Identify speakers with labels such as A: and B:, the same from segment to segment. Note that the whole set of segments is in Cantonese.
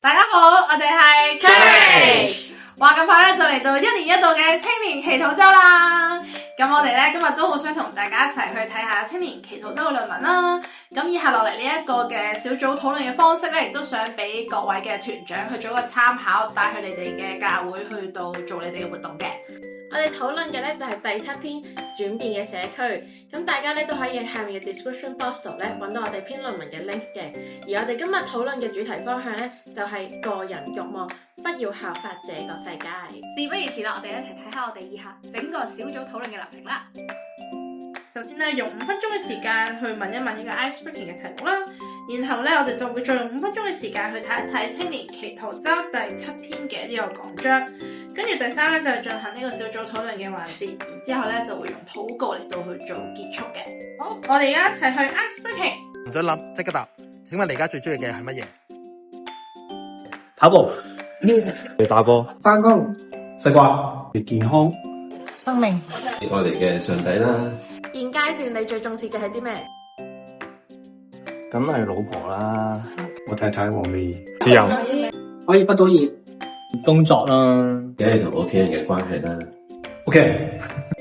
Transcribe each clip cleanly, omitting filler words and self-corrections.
A: 大家好，我哋係 Courage。話咁快咧就嚟到1年1度嘅青年祈禱週啦。咁我哋咧今日都好想同大家一齊去睇下青年祈禱週嘅論文啦。咁以下落嚟呢一個嘅小組討論嘅方式咧，亦都想俾各位嘅團長去做一個參考，帶去你哋嘅教會去到做你哋嘅活動嘅。
B: 我哋討論嘅咧就係第7篇轉變嘅社區，咁大家咧都可以喺下面嘅 description box 度咧揾到我哋篇論文嘅 link 嘅。而我哋今日討論嘅主題方向咧就係個人慾望，不要效法這個世界。
C: 事不宜遲啦，我哋一齊睇下我哋以下整個小組討論嘅流程啦。
A: 首先咧，用5分鐘嘅時間去問一問呢個 ice breaking 嘅題目啦，然後咧我哋就會再用5分鐘嘅時間去睇一睇青年祈禱週第7篇嘅呢個講章，跟住第3咧就係進行呢個小組討論嘅環節，然之後咧就會用禱告嚟到去做結束嘅。好，我哋而家一齊去 ice breaking。
D: 唔使諗，即刻答。請問你而家最中意嘅係乜嘢？
E: 跑步、
D: 去打波、
E: 翻工、食瓜、健康、
C: 生命，
F: 我哋嘅上帝啦。
B: 現階段你最重視嘅係啲咩？
D: 梗係老婆啦。
E: 我太太黃美儀，
D: 自由。
E: 可以畢到業，工作啦。
F: 梗係同屋企人嘅關係啦。
E: OK，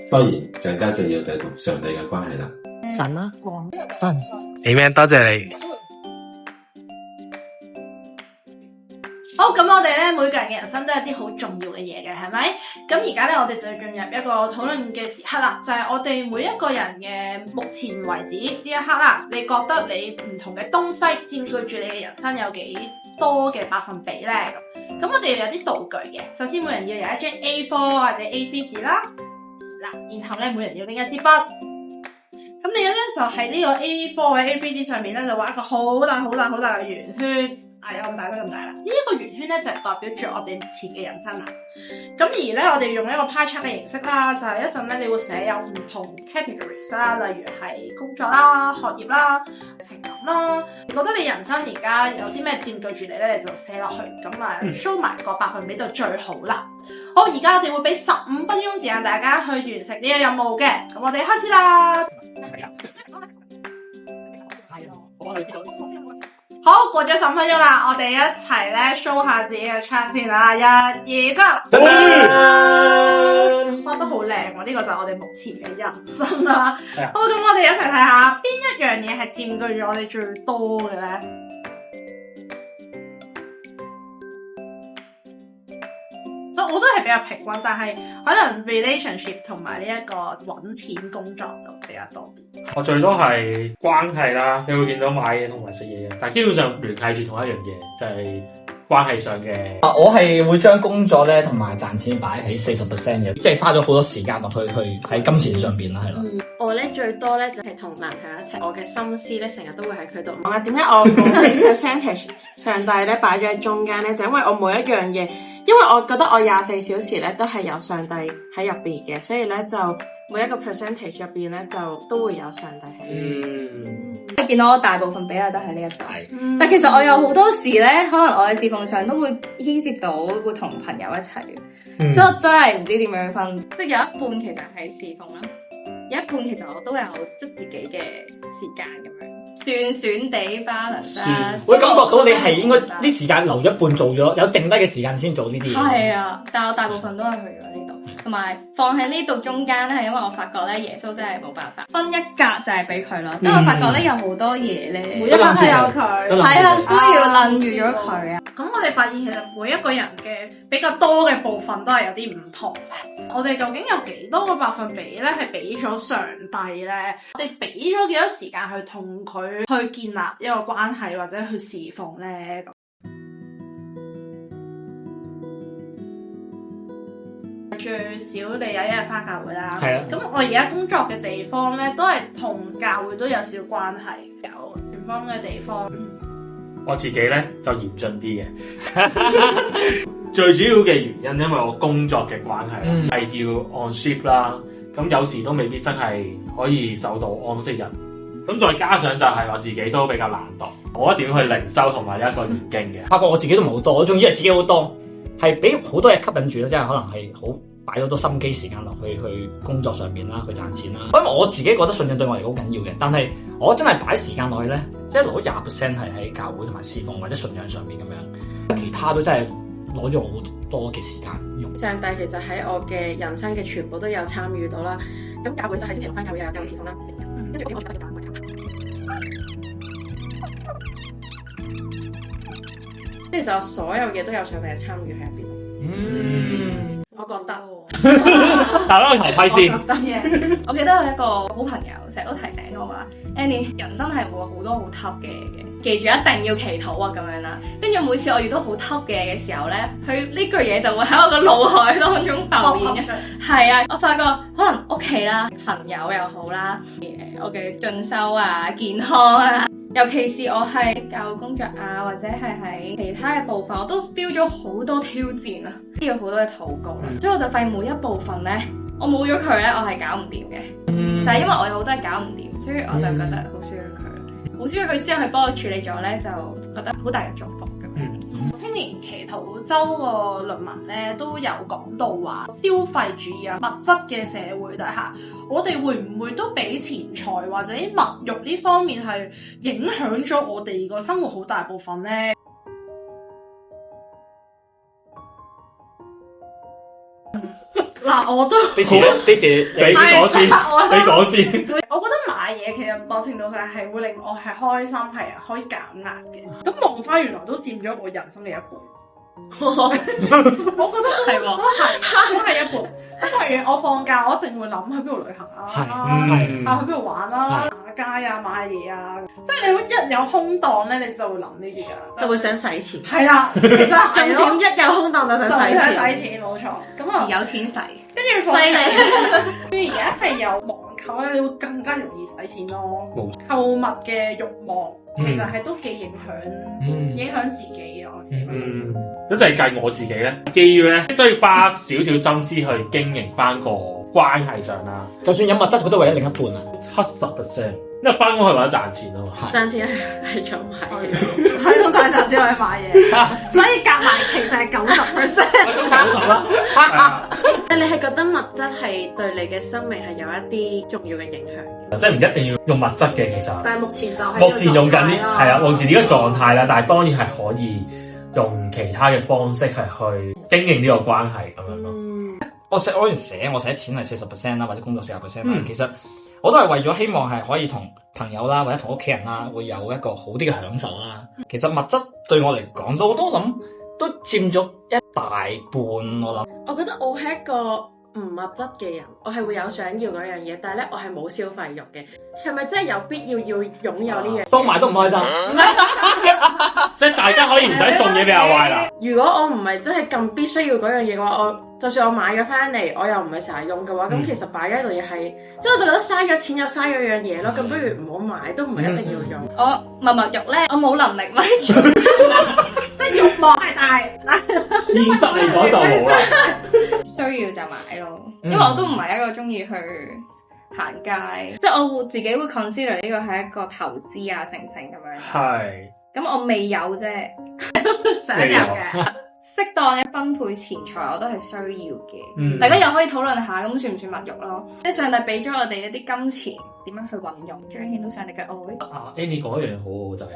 F: 當然更加重要就係同上帝嘅關係啦。
C: 神啦，
D: 神。Amen， 多謝你。
A: 好，咁我哋咧每個人嘅人生都有啲好重要嘅嘢嘅，係咪？咁而家咧我哋就要進入一個討論嘅時刻啦，就係我哋每一個人嘅目前為止呢一刻啦，你覺得你唔同嘅東西佔據住你嘅人生有幾多嘅百分比咧？咁我哋有啲道具嘅，首先每人要有一張 A4 或者 A3 紙啦，嗱，然後咧每人要拎一支筆，咁你咧就喺呢個 A4 或者 A3 紙上面咧就畫一個好大嘅圓圈。有咁大得咁大啦！呢一個圓圈咧就係代表住我哋目前嘅人生啦。咁而咧我哋用一個 pie chart 嘅形式啦，就係一陣咧你會寫有唔同 categories 啦，例如係工作啦、學業啦、情感啦。你覺得你人生而家有啲咩佔據住你咧，你就寫落去，咁啊 show 埋個百分比就最好啦。好，而家我哋會俾15分鐘時間大家去完成呢個任務嘅，咁我哋開始啦。好，過咗15分鐘啦，我哋一齊咧 show 下自己嘅 chart 先啦，1、2、3，畫得好靚喎！呢個就係我哋目前嘅人生啦。好，咁我哋一齊睇下邊一樣嘢係佔據住我哋最多嘅咧？我都係比較平均，但係可能 relationship 同埋呢一個揾錢工作就比較多啲。
G: 我最多係關係啦，你會見到買嘢同埋食嘢嘅，但係基本上聯繫住同一樣嘢，就係關係上嘅。
E: 我係會將工作咧同埋賺錢擺喺40% 嘅，即係花咗好多時間落去喺金錢上邊啦，係咯。
B: 我咧最多咧就係同男朋友一齊，我嘅心思咧成日都會喺佢度。
H: 點解我冇 percentage 上帝咧擺咗喺中間咧？就因為我每一樣嘢，因為我覺得我24小時咧都係有上帝喺入邊嘅，所以咧就每一個 percentage 入邊咧就都會有上帝喺。
C: 你見到我大部分比例都係呢一度，但其實我有好多時咧，可能我嘅侍奉上都會牽涉到會同朋友一齊嘅，所以我真係唔知點樣分，即係有一半其實係侍奉啦，有一半其實我都有即自己嘅時間咁樣，算地 balance 啦。
E: 會感覺到你係應該啲時間留一半做咗，有剩低嘅時間先做呢啲嘢。
C: 係啊，但係我大部分都係去咗呢度。同埋放喺呢度中間咧，係因為我發覺咧，耶穌真係冇辦法分一格就係俾佢咯。因為我發覺咧有好多嘢咧，
A: 每一個都有佢，
C: 係啊，都要諗住咗佢啊。
A: 咁我哋發現其實每一個人嘅比較多嘅部分都係有啲唔同嘅。我哋究竟有幾多個百分比咧係俾咗上帝咧？我哋俾咗幾多時間去同佢去建立一個關係或者去侍奉咧？最少你有一日返教會啦，咁我而家工作嘅地方咧，都係同教會都有少關係，有遠方嘅地方。
G: 我自己咧就嚴峻啲嘅，最主要嘅原因因為我工作嘅關係係要按 shift 啦，咁有時都未必真係可以守到安息日，咁再加上就係我自己都比較懶惰，我一定要去靈修同埋一個研經嘅。
E: 發覺我自己都唔係好多，我仲以為自己好多，係俾好多嘢吸引住啦，即係可能係好擺咗多心機時間落去工作上面啦，去賺錢啦。因為我自己覺得信仰對我嚟講好緊要嘅，但係我真係擺時間落去咧，即係攞20% 係喺教會同埋侍奉或者信仰上面咁樣。其他都真係攞咗好多嘅時間用。
B: 上帝其實喺我嘅人生嘅全部都有參與到啦。咁教會就係星期六返教會有教會事奉啦，跟住我做緊教會。其實我所有嘢都有上帝嘅參與喺入邊。我覺得。
G: 大家去投批先。
C: 我記得有一個好朋友成日都提醒我話 ，Annie 人生係會有好多好 tough 嘅嘢嘅，記住一定要祈禱啊咁樣啦。跟住每次我遇到好 tough 嘅嘢嘅時候咧，佢呢句嘢就會喺我個腦海當中浮現嘅。係啊，我發覺可能屋企啦、朋友又好啦，我嘅進修啊、健康啊。尤其是我喺教育工作啊，或者係喺其他嘅部分，我都 feel 咗好多挑戰啊，需要好多嘅禱告，所以我就發現每一部分咧，我冇咗佢咧，我係搞唔掂嘅，就係因為我有好多嘢搞唔掂，所以我就覺得好需要佢，好需要佢之後去幫我處理咗咧，就覺得好大嘅祝福咁樣。
A: 青年祈禱周個論文咧都有講到話，消費主義啊、物質嘅社會底下，我哋會唔會都俾錢財或者物慾呢方面係影響咗我哋個生活好大部分咧？嗱，我都
G: 你講先，你講先。
A: 我覺得買嘢其實某程度上係會令我係開心，係可以減壓嘅。咁望返原來都佔咗我人生嘅一半。我覺得都係一半。即係例如我放假，我一定會諗去邊度旅行啊，去邊度玩啦，行下街啊，買下嘢啊。即係你一有空檔咧，你就會諗呢啲㗎，
B: 就會想使錢。
A: 係啦，其實
B: 重點一有空檔就想使錢。
A: 使錢冇錯。咁啊，
C: 有錢使，
A: 跟住犀利。跟住而家係有網購咧，你會更加容易使錢咯。購物嘅慾望其實係都幾影響自己嘅，我自己覺得。
G: 咁就係計我自己咧，基於咧都要花少少心思去經營翻個關係上啦。
E: 就算有物質，佢都為咗另一半啊
G: ，70%，因為翻工係為咗賺錢啊嘛。
B: 賺錢係做買嘢，
A: 係咁賺錢為買嘢，所以夾埋其實係90%。
G: 90%啦。
B: 你係覺得物質係對你嘅生命係有一啲重要嘅影響嘅？
G: 即係唔一定要用物質嘅，其實。
A: 但係目前就係
G: 目前用緊啲係啊，目前呢個狀態啦，但係當然係可以用其他嘅方式係去經營呢個關係咁樣咯。
E: 我寫錢係40%啦，或者工作40%啦。其實我都係為咗希望係可以同朋友啦，或者同屋企人啦，會有一個好啲嘅享受啦。其實物質對我嚟講都諗都佔咗一大半，我諗。
B: 我覺得我係一個唔物質嘅人，我係會有想要嗰樣嘢，但係咧我係冇消費慾嘅。係咪真係有必要擁有呢樣？
E: 當買都唔開心。
G: 即係大家可以唔使送嘢俾阿 Y 啦。
B: 如果我唔係真係咁必須要嗰樣嘢嘅話，就算我買咗翻嚟，我又唔係成日用嘅話，咁其實擺喺度嘢係，即係我就覺得嘥咗錢又嘥咗樣嘢咯。咁不如唔好買，都唔係一定要用。
C: 我物慾咧，我冇能力買住，
A: 即係慾望係大。
G: 現實嚟講就冇啦。
C: 需要就買咯，因為我都唔係一個中意去行街，即係我會自己會 consider 呢個係一個投資啊，成咁樣。
G: 係。
C: 咁我未有啫，
A: 想有嘅。
C: 適當嘅分配錢財我都係需要嘅。大家又可以討論下，咁算唔算物慾咯？即係上帝俾咗我哋一啲金錢，點樣去運用，彰顯到上帝嘅愛。
G: Annie 講一樣好好就係，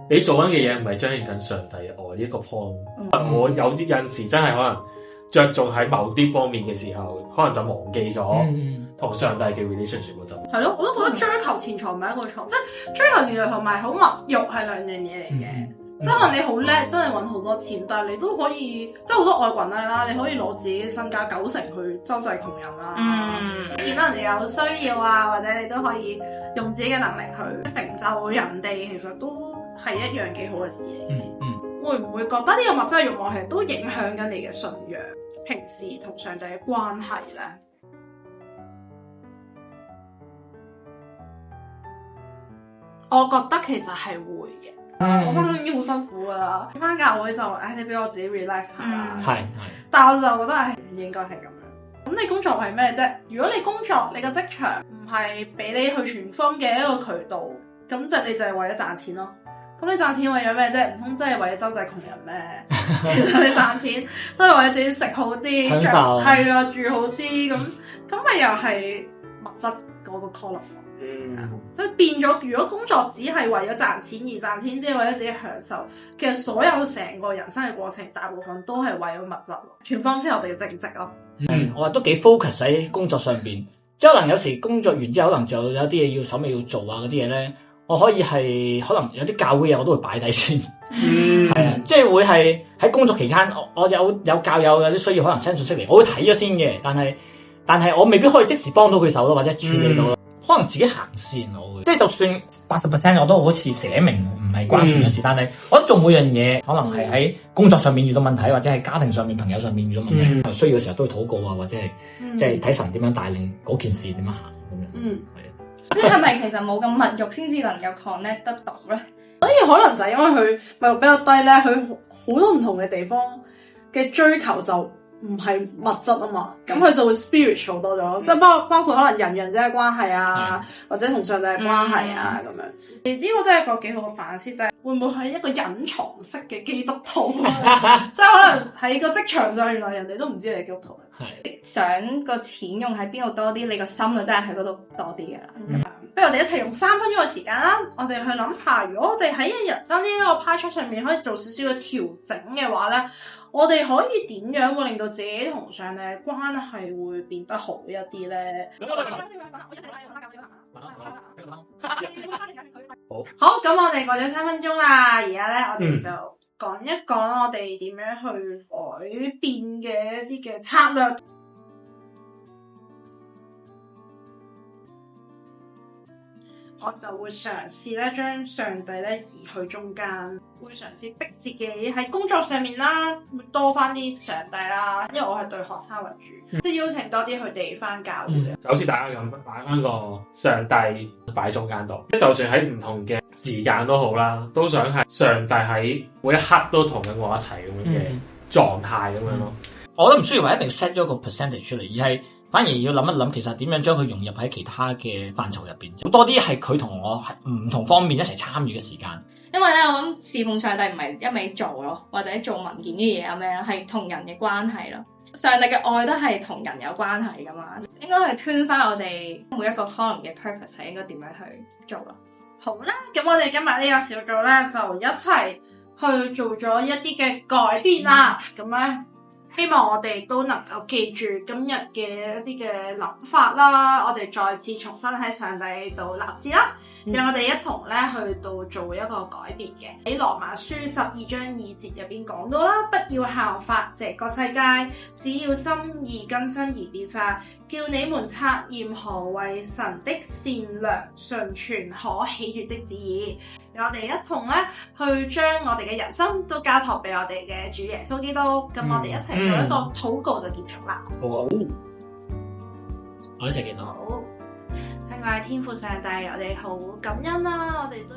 G: 你做緊嘅嘢唔係彰顯緊上帝嘅愛呢一個 point。我有陣時真係可能着重喺某啲方面嘅時候，可能就忘記咗同上帝嘅 relationship 嗰陣。
A: 係咯，我都覺得追求錢財唔係一個錯，即係追求錢財同埋好物慾係兩樣嘢嚟嘅。即係話你好叻，真係揾好多錢，但係你都可以，即係好多外國人啦，你可以攞自己身家90%去周濟窮人啦。見到人哋有需要啊，或者你都可以用自己嘅能力去成就人哋，其實都係一樣幾好嘅事嚟嘅。會唔會覺得呢個物質慾望係都影響緊你嘅信仰，平時同上帝嘅關係咧？我覺得其實係會嘅。我翻工已經好辛苦噶啦，翻教會就你俾我自己 relax 下啦。
E: 係。
A: 但我就覺得係唔應該係咁樣。咁你工作係咩啫？如果你工作你個職場唔係俾你去傳福音嘅一個渠道，咁你就係為咗賺錢咯。咁你賺錢為咗咩啫？唔通真係為咗周濟窮人咩？其實你賺錢都係為咗自己食好啲，係啦，住好啲，咁咪又係物質嗰個 column。即係變咗，如果工作只係為咗賺錢而賺錢，只係為咗自己享受，其實所有成個人生嘅過程，大部分都係為咗物質，全方位我哋嘅正職咯。
E: 我話都幾 focus 喺工作上邊，即係可能有時工作完之後，可能仲有啲嘢要手尾要做啊嗰啲嘢咧，我可以係可能有啲教會嘢我都會擺低先，係啊，即係會係喺工作期間，我有教友有啲需要可能 send 信息嚟，我會睇咗先嘅，但係我未必可以即時幫到佢手咯，或者處理到咯。可能自己行先，我會即係就算80%我都好似寫明唔係關船嘅事，但係我做每樣嘢，可能係喺工作上面遇到問題，或者係家庭上面、朋友上面遇到問題，需要嘅時候都會禱告啊，或者係即係睇神點樣帶領嗰件事點樣行咁樣。係啊，
C: 即係咪其實冇咁物慾先至能夠 connect 得到咧？
A: 所以可能就係因為佢物慾比較低咧，佢好多唔同嘅地方嘅追求就唔係物質啊嘛，咁佢就會 spiritual 多咗，即係包括可能人與人之間嘅關係啊，或者同上帝嘅關係啊咁樣。呢個真係個幾好嘅反思，就係會唔會係一個隱藏式嘅基督徒？即係可能喺個職場上，原來人哋都唔知你係基督徒。
C: 係想個錢用喺邊度多啲，你個心就真係喺嗰度多啲㗎啦。
A: 不如我哋一齊用3分鐘嘅時間啦，我哋去諗下，如果我哋喺人生呢一個 pie chart 上面可以做少少嘅調整嘅話咧，我哋可以點樣會令到自己同上帝嘅關係會變得好一啲咧？好，咁我哋過咗3分鐘啦，而家咧我哋就講一講我哋點樣去改變嘅一啲嘅策略。我就會嘗試咧將上帝咧移去中間，會嘗試逼自己喺工作上面啦，會多翻啲上帝啦，因為我係對學生為主，即係邀請多啲佢哋翻教會嘅。
G: 就好似大家咁擺翻個上帝擺中間度，即就算喺唔同嘅時間都好啦，都想係上帝喺每一刻都同緊我一齊咁樣嘅狀態咁樣咯。
E: 我都唔需要話一定 set 咗個 percentage 出嚟，而係反而要諗一諗，其實點樣將佢融入喺其他嘅範疇入邊，多啲係佢同我係唔同方面一齊參與嘅時間。
C: 因為咧，我諗侍奉上帝唔係一味做咯，或者做文件嘅嘢啊咩，係同人嘅關係咯。上帝嘅愛都係同人有關係噶嘛，應該去 tune 翻我哋每一個 column 嘅 purpose 係應該點樣去做咯。
A: 好啦，咁我哋今日呢個小組咧就一齊去做咗一啲嘅改變啦，咁咧。希望我哋都能夠記住今日嘅一啲嘅諗法啦，我哋再次重新喺上帝度立志啦，讓我哋一同咧去到做一個改變嘅。喺羅馬書12章2節入邊講到啦，不要效法這個世界，只要心意更新而變化，叫你們察驗何為神的善良、純全、可喜悅的旨意。我哋一同咧去將我哋嘅人生都交託俾我哋嘅主耶穌基督，咁我哋一齊做一個禱告就結束啦。
E: 好，我一齊見到。
A: 好，親愛嘅天父上帝，我哋好感恩啦，我哋都。